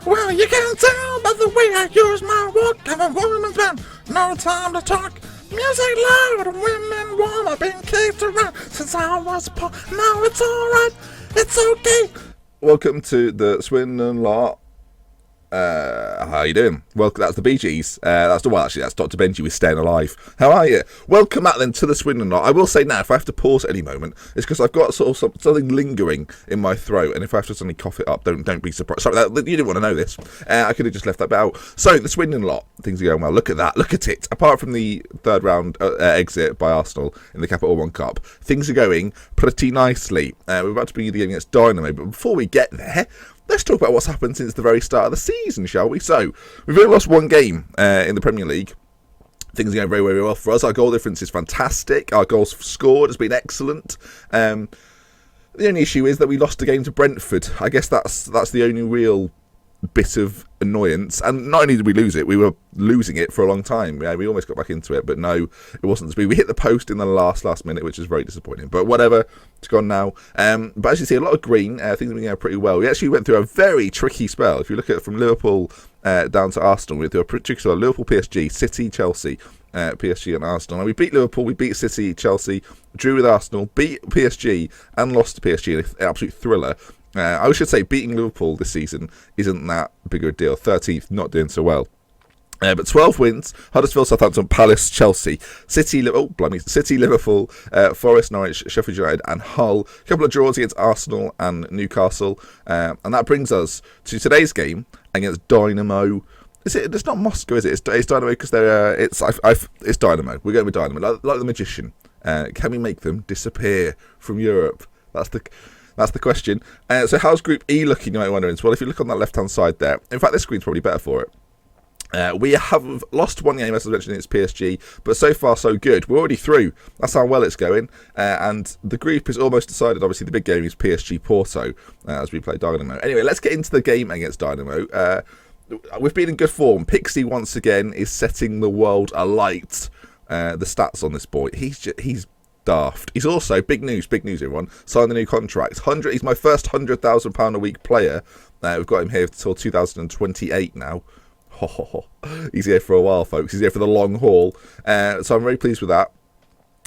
Well, you can tell by the way I use my walk. I'm a woman's man, no time to talk. Music loud, women warm. I've been kicked around since I was poor. Now it's alright, it's okay. Welcome to the Swindon lot. How you doing? Well, that's the Bee Gees. That's Dr. Benji with Staying Alive. How are you? Welcome back then to the Swindon lot. I will say now, if I have to pause at any moment, it's because I've got sort of something lingering in my throat, and if I have to suddenly cough it up, don't be surprised. Sorry, you didn't want to know this. I could have just left that bit out. So the Swindon lot, things are going well. Look at that. Look at it. Apart from the third round exit by Arsenal in the Capital One Cup, things are going pretty nicely. We're about to begin the game against Dynamo, but before we get there, let's talk about what's happened since the very start of the season, shall we? So, we've only lost one game in the Premier League. Things are going very, very well for us. Our goal difference is fantastic. Our goals scored has been excellent. The only issue is that we lost a game to Brentford. I guess that's the only real bit of annoyance. And not only did we lose it, we were losing it for a long time. Yeah, we almost got back into it, but no, it wasn't to be. We hit the post in the last minute, which is very disappointing. But whatever, it's gone now. But as you see, a lot of green. Things have been going pretty well. We actually went through a very tricky spell. If you look at it from Liverpool down to Arsenal, we went through a pretty tricky spell. Liverpool, PSG, City, Chelsea, PSG and Arsenal. And we beat Liverpool, we beat City, Chelsea, drew with Arsenal, beat PSG and lost to PSG in an absolute thriller. I should say beating Liverpool this season isn't that big of a deal. 13th, not doing so well. But 12 wins: Huddersfield, Southampton, Palace, Chelsea, City, Liverpool, Forest, Norwich, Sheffield United and Hull. A couple of draws against Arsenal and Newcastle. And that brings us to today's game against Dynamo. It's not Moscow, is it? It's Dynamo because it's Dynamo. We're going with Dynamo, like the magician. Can we make them disappear from Europe? That's the question. So how's Group E looking, you might wonder? Well, if you look on that left-hand side there, in fact, this screen's probably better for it. We have lost one game, as I mentioned, it's PSG, but so far so good. We're already through. That's how well it's going. And the group is almost decided. Obviously, the big game is PSG Porto as we play Dynamo. Anyway, let's get into the game against Dynamo. We've been in good form. Pixie, once again, is setting the world alight. The stats on this boy. He's daft. He's also, big news everyone, signed a new contract. He's my first £100,000 a week player. We've got him here until 2028 now. He's here for a while, folks. He's here for the long haul. So I'm very pleased with that.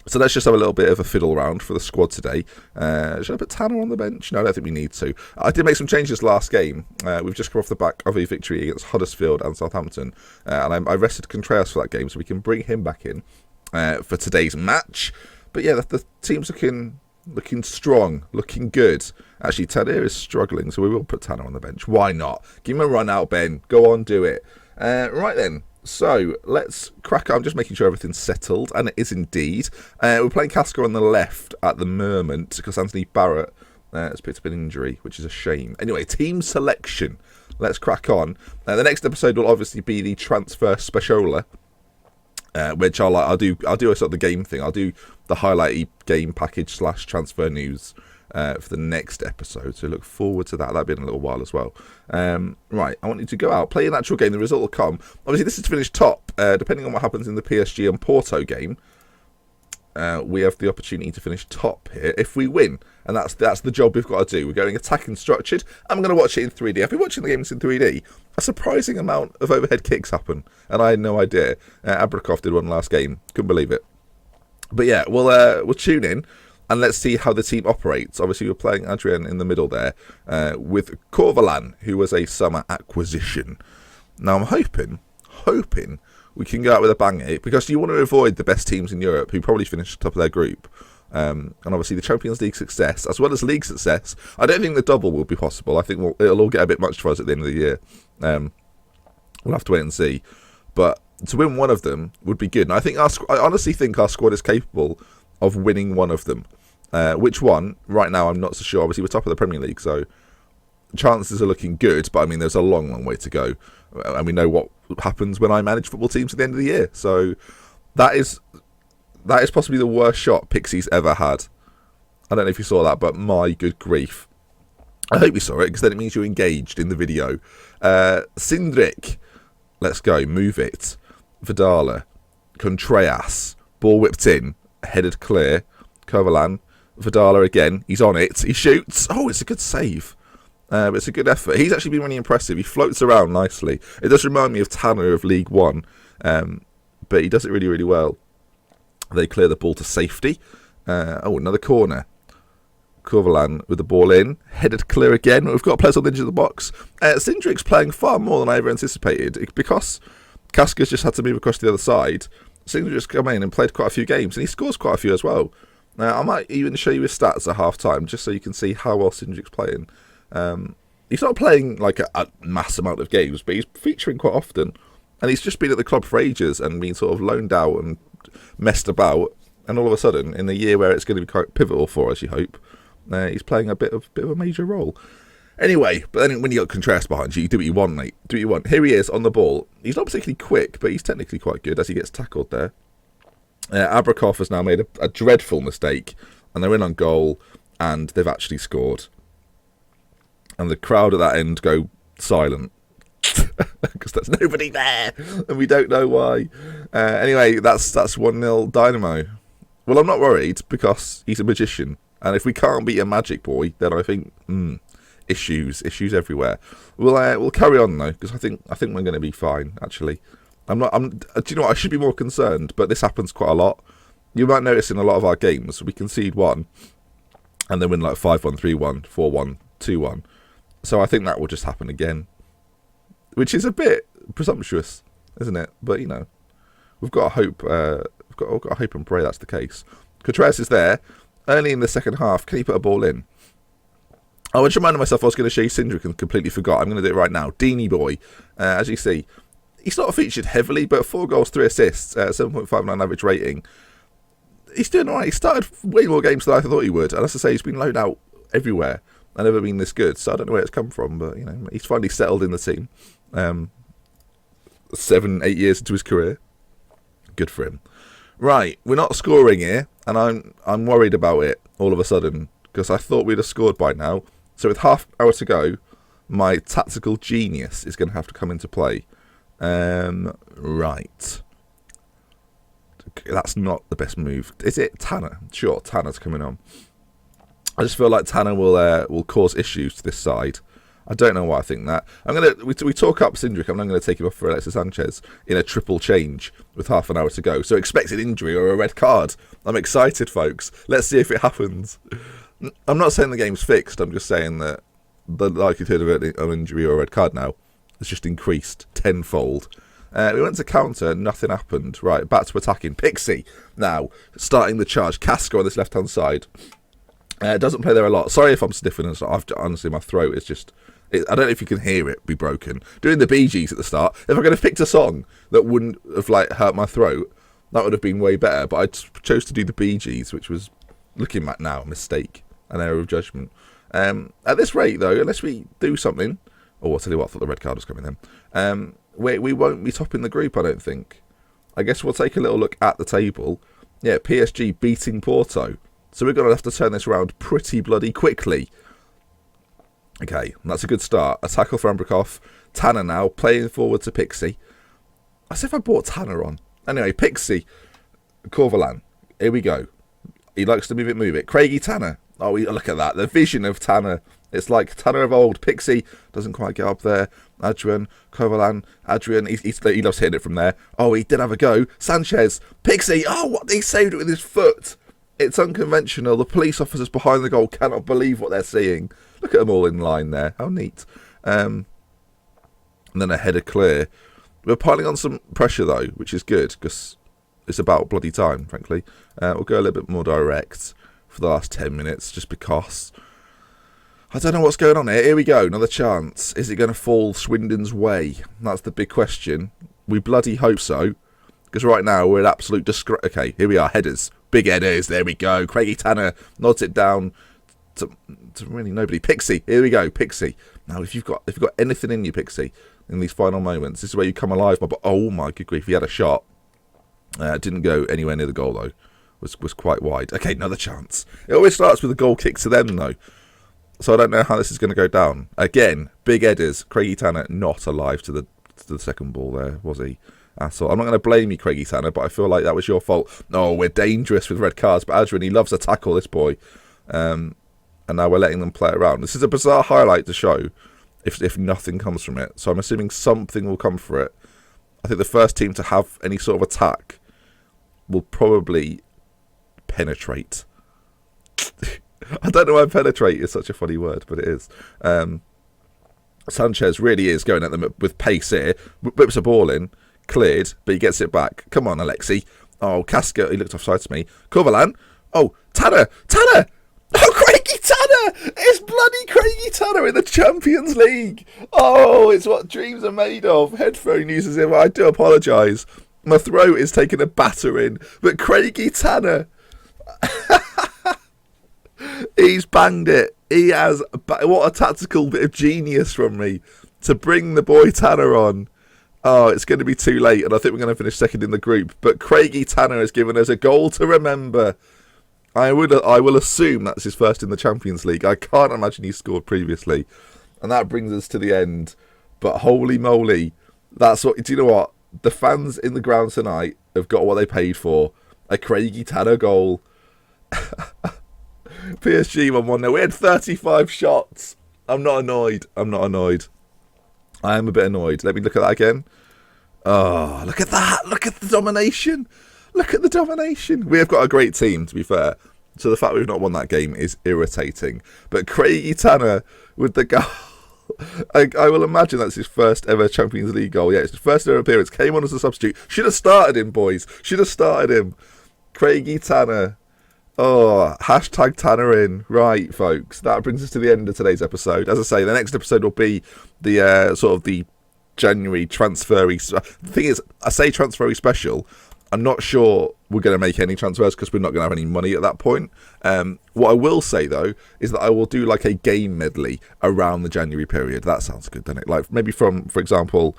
So let's just have a little bit of a fiddle around for the squad today. Should I put Tanner on the bench? No, I don't think we need to. I did make some changes last game. We've just come off the back of a victory against Huddersfield and Southampton. And I rested Contreras for that game, so we can bring him back in for today's match. But yeah, the team's looking strong, looking good. Actually, Tanner is struggling, so we will put Tanner on the bench. Why not? Give him a run out, Ben. Go on, do it. Right then. So let's crack on. I'm just making sure everything's settled, and it is indeed. We're playing Casca on the left at the moment because Anthony Barrett has picked up an injury, which is a shame. Anyway, team selection. Let's crack on. The next episode will obviously be the transfer specialer. Which I'll do a sort of the game thing. I'll do the highlighty game package / transfer news for the next episode. So look forward to that. That'll be in a little while as well. Right, I want you to go out, play an actual game. The result will come. Obviously, this is to finish top. Depending on what happens in the PSG and Porto game, we have the opportunity to finish top here if we win. And that's the job we've got to do. We're going attack and structured. I'm going to watch it in 3D. I've been watching the games in 3D. A surprising amount of overhead kicks happen, and I had no idea. Abrakov did one last game. Couldn't believe it. But yeah, we'll tune in and let's see how the team operates. Obviously, we're playing Adrian in the middle there with Corvalan, who was a summer acquisition. Now, I'm hoping we can go out with a bang here, because you want to avoid the best teams in Europe who probably finish top of their group. And obviously the Champions League success, as well as league success. I don't think the double will be possible. I think it'll all get a bit much for us at the end of the year. We'll have to wait and see. But to win one of them would be good. And I honestly think our squad is capable of winning one of them. Which one? Right now, I'm not so sure. Obviously, we're top of the Premier League, so chances are looking good. But I mean, there's a long, long way to go. And we know what happens when I manage football teams at the end of the year. So that is possibly the worst shot Pixie's ever had. I don't know if you saw that, but my good grief. I hope you saw it, because then it means you're engaged in the video. Sindrik, let's go, move it. Vidala, Contreras, ball whipped in, headed clear. Kovalan, Vidala again, he's on it, he shoots. Oh, it's a good save. But it's a good effort. He's actually been really impressive. He floats around nicely. It does remind me of Tanner of League One, but he does it really, really well. They clear the ball to safety. Another corner. Corvalan with the ball in, headed clear again. We've got players on the edge of the box. Cindric's playing far more than I ever anticipated because Casca's just had to move across to the other side. Cindric's come in and played quite a few games, and he scores quite a few as well. I might even show you his stats at half time just so you can see how well Cindric's playing. He's not playing like a mass amount of games, but he's featuring quite often, and he's just been at the club for ages and been sort of loaned out and messed about. And all of a sudden, in the year where it's going to be quite pivotal for us, you hope, he's playing a bit of a major role. Anyway, but then when you got Contreras behind you, you do what you want, mate. Do what you want. Here he is on the ball. He's not particularly quick, but he's technically quite good as he gets tackled there. Abrakov has now made a dreadful mistake, and they're in on goal, and they've actually scored. And the crowd at that end go silent because there's nobody there, and we don't know why. Anyway, that's 1-0 Dynamo. Well, I'm not worried because he's a magician. And if we can't beat a magic boy, then I think issues everywhere. We'll carry on though, because I think we're going to be fine. Actually, do you know what? I should be more concerned, but this happens quite a lot. You might notice in a lot of our games we concede one, and then win like 5-1, 3-1, 4-1, 2-1. So I think that will just happen again, which is a bit presumptuous, isn't it? But you know, we've got to hope. We've got to hope and pray that's the case. Contreras is there. Early in the second half, can he put a ball in? I was reminding myself I was going to show you Cindric and completely forgot. I'm going to do it right now. Deanie boy, as you see, he's not featured heavily, but 4 goals, 3 assists, 7.59 average rating. He's doing all right. He started way more games than I thought he would, and as I say, he's been loaned out everywhere and never been this good. So I don't know where it's come from, but you know, he's finally settled in the team. 7-8 years into his career, good for him. Right, we're not scoring here, and I'm worried about it all of a sudden because I thought we'd have scored by now. So with half an hour to go, my tactical genius is going to have to come into play. Right, that's not the best move, is it? Tanner, sure, Tanner's coming on. I just feel like Tanner will cause issues to this side. I don't know why I think that. We talk up Cindric. I'm not going to take him off for Alexis Sanchez in a triple change with half an hour to go. So expect an injury or a red card. I'm excited, folks. Let's see if it happens. I'm not saying the game's fixed. I'm just saying that the likelihood of an injury or a red card now has just increased tenfold. We went to counter, nothing happened. Right, back to attacking. Pixie now starting the charge. Casco on this left-hand side. Doesn't play there a lot. Sorry if I'm sniffing and stuff. Honestly, my throat is just... I don't know if you can hear it be broken. Doing the Bee Gees at the start. If I could have picked a song that wouldn't have hurt my throat, that would have been way better. But I chose to do the Bee Gees, which was, looking back now, a mistake, an error of judgment. At this rate, though, unless we do something... Oh, I'll tell you what, I thought the red card was coming then. We won't be topping the group, I don't think. I guess we'll take a little look at the table. Yeah, PSG beating Porto. So we're going to have to turn this around pretty bloody quickly. Okay, that's a good start. A tackle for Ambrakov. Tanner now, playing forward to Pixie. As if I brought Tanner on. Anyway, Pixie. Corvalan. Here we go. He likes to move it. Craigie Tanner. Oh, look at that. The vision of Tanner. It's like Tanner of old. Pixie doesn't quite get up there. Adrian, Corvalan, Adrian. He loves hitting it from there. Oh, he did have a go. Sanchez. Pixie. Oh, what? He saved it with his foot. It's unconventional. The police officers behind the goal cannot believe what they're seeing. Look at them all in line there. How neat. And then a header clear. We're piling on some pressure, though, which is good, because it's about bloody time, frankly. We'll go a little bit more direct for the last 10 minutes, just because. I don't know what's going on here. Here we go. Another chance. Is it going to fall Swindon's way? That's the big question. We bloody hope so, because right now we're at absolute disgrace. Okay, here we are. Headers. Big headers, there we go. Craigie Tanner nods it down to really nobody. Pixie, here we go. Pixie. Now, if you've got anything in you, Pixie, in these final moments, this is where you come alive. Oh my good grief, he had a shot. Didn't go anywhere near the goal though. Was quite wide. Okay, another chance. It always starts with a goal kick to them though. So I don't know how this is going to go down. Again, big headers. Craigie Tanner not alive to the second ball there, was he? That's all. I'm not going to blame you, Craigie Tanner, but I feel like that was your fault. No, we're dangerous with red cards, but Adrian, he loves a tackle, this boy. And and now we're letting them play around. This is a bizarre highlight to show if nothing comes from it. So I'm assuming something will come for it. I think the first team to have any sort of attack will probably penetrate. I don't know why penetrate is such a funny word, but it is. Sanchez really is going at them with pace here. Whips a ball in, cleared, but he gets it back. Come on, Alexi. Oh, Casca, he looked offside to me. Corvalan. Oh, Tanner. Oh, Craigie Tanner! It's bloody Craigie Tanner in the Champions League. Oh, it's what dreams are made of. Headphone uses him. I do apologise. My throat is taking a battering. But Craigie Tanner, he's banged it. He has. What a tactical bit of genius from me to bring the boy Tanner on. Oh, it's going to be too late, and I think we're going to finish second in the group. But Craigie Tanner has given us a goal to remember. I will assume that's his first in the Champions League. I can't imagine he scored previously. And that brings us to the end. But holy moly, that's what. Do you know what? The fans in the ground tonight have got what they paid for. A Craigie Tanner goal. PSG won 1-0. We had 35 shots. I'm not annoyed. I am a bit annoyed. Let me look at that again. Oh, look at that. Look at the domination. We have got a great team, to be fair. So the fact we've not won that game is irritating. But Craigie Tanner with the goal. I will imagine that's his first ever Champions League goal. Yeah, it's his first ever appearance. Came on as a substitute. Should have started him, boys. Craigie Tanner. Oh, hashtag Tanner in. Right, folks. That brings us to the end of today's episode. As I say, the next episode will be the sort of the January transfery. The thing is, I say transfery special. I'm not sure we're going to make any transfers because we're not going to have any money at that point. What I will say, though, is that I will do like a game medley around the January period. That sounds good, doesn't it? Like maybe from, for example,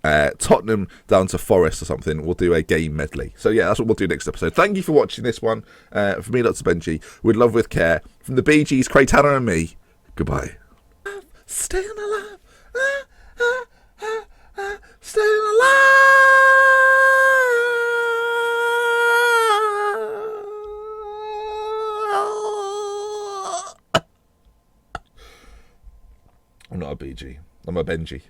Tottenham down to Forest or something. We'll do a game medley. So yeah, that's what we'll do next episode. Thank you for watching this one. For me, Dr. Benji, with love, with care. From the Bee Gees, Craig Tanner and me, goodbye. Staying alive. Staying alive. I'm not a BG. I'm a Benji.